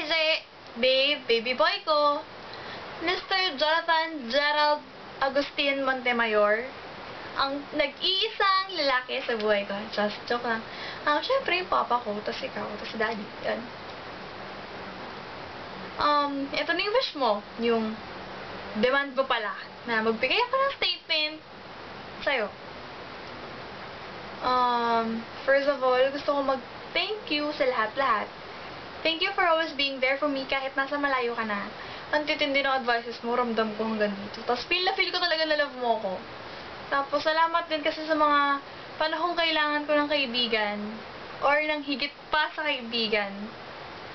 Zay, babe, baby boy ko, Mr. Jonathan Gerald Agustin Montemayor, ang nag-iisang lalaki sa buhay ko. Just joke lang. Syempre, yung papa ko, tas ikaw, tas si daddy. Yan. Ito na yung wish mo. Yung demand mo pala na magbigay ako ng statement sa'yo. First of all, gusto ko mag-thank you sa lahat-lahat. Thank you for always being there for me kahit nasa malayo ka na. Ang titindi ng advices mo, ramdam ko hanggang dito. Tapos feel ko talaga na love mo ko. Tapos salamat din kasi sa mga panahong kailangan ko ng kaibigan or ng higit pa sa kaibigan.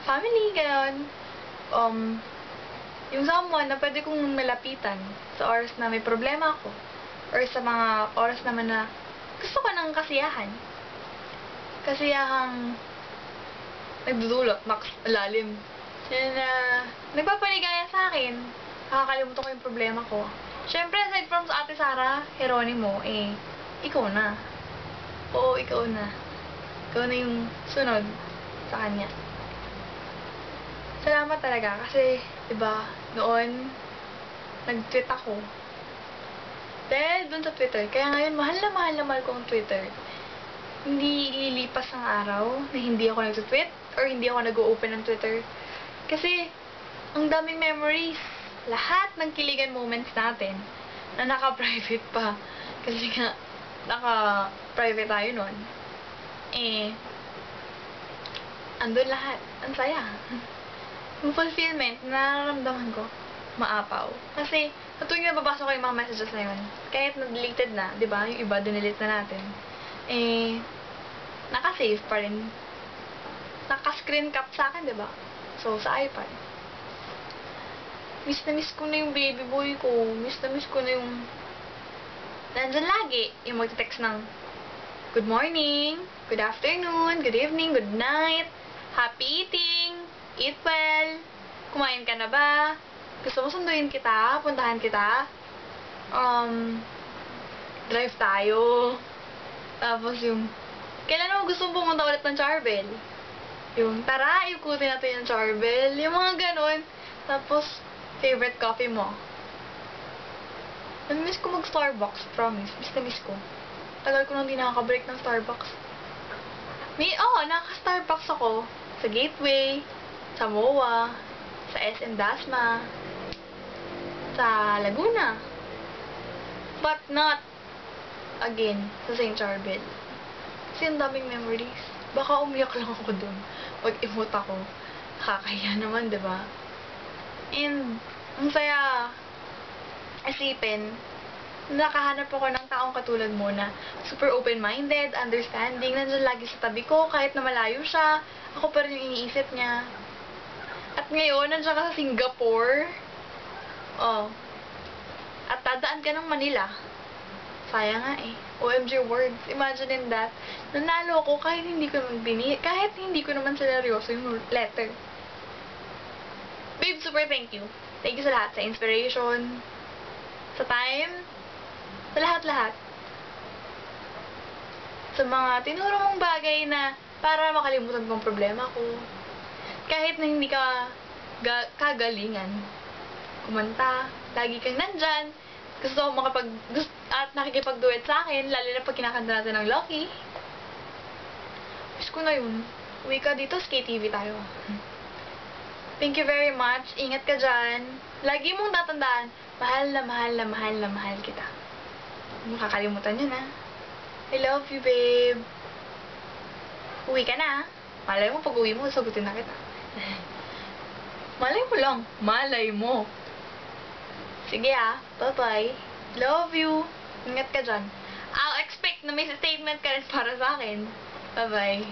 Family, gano'n. Yung someone na pwede kong malapitan sa oras na may problema ako or sa mga oras naman na gusto ko ng kasiyahan. Kasiyahang nagdudulot, lalim. Yan na nagpapaligaya sa akin. Nakakalimutan ko yung problema ko. Siyempre, aside from sa Ate Sara Geronimo, ikaw na. Oo, ikaw na. Ikaw na yung sunod sa kanya. Salamat talaga kasi, diba, noon, nag-tweet ako. Dahil dun sa Twitter. Kaya ngayon, mahal na mahal ko ang Twitter. Hindi lilipas ang araw na hindi ako nag-tweet or hindi ako nag-open ng Twitter. Kasi, ang daming memories. Lahat ng kiligan moments natin na naka-private pa. Kasi nga, naka-private tayo nun. Andun lahat. Ang saya. Yung fulfillment na nararamdaman ko, maapaw. Kasi, tuwing nababasa ko yung mga messages na yun, kahit na-deleted na, di ba? Yung iba, dinelete na natin. Naka-save pa rin. Naka-screen cap sa akin, di ba? So, sa iPad. Miss na miss ko na yung baby boy ko. Miss na miss ko na yung nandyan lagi. Yung magte-text ng good morning, good afternoon, good evening, good night, happy eating, eat well, kumain ka na ba? Gusto mo sunduin kita? Puntahan kita? Drive tayo. Tapos yung kailan mo gusto mong pumunta ulit ng Charbel? Yung, tara, ikutin natin yung Charbel. Yung mga ganon. Tapos, favorite coffee mo. Namiss ko mag-Starbucks, promise. Miss na miss ko. Tagal ko nang di nakaka-break ng Starbucks. Nakaka-Starbucks ako. Sa Gateway, sa MOA, sa SM Dasma, sa Laguna. But not, again, sa St. Charbel. Kasi ang daming memories. Baka umiyak lang ako dun. Mag-emote ako. Nakakaya naman, diba? And, ang saya isipin, nakahanap ako ng taong katulad mo na super open-minded, understanding, nandiyan lagi sa tabi ko, kahit na malayo siya, ako pa rin yung iniisip niya. At ngayon, nandiyan ka sa Singapore. At dadaan ka ng Manila. Sayang nga OMG words. Imagine that. Nanalo ako kahit hindi ko naman seryoso yung letter. Babe, super thank you. Thank you sa lahat. Sa inspiration, sa time, sa lahat-lahat. Sa mga tinuro mong bagay na para makalimutan kong problema ko. Kahit na hindi ka kagalingan. Kumanta, lagi kang nandyan. Gusto ko at nakikipag-duet sa akin, lalo na pag kinakanta natin ng Lucky. Wish ko na yun. Uwi ka dito, SKTV tayo. Thank you very much. Ingat ka dyan. Lagi mong tatandaan, mahal na mahal na mahal na mahal kita. Makakalimutan yun, ha? I love you, babe. Uwi ka na, ha? Malay mo, pag uwi mo, sagutin na kita. Malay mo lang. Malay mo. Sige, ha? Bye-bye. Love you. Ingat ka dyan. I'll expect na may statement ka rin para sa akin. Bye-bye.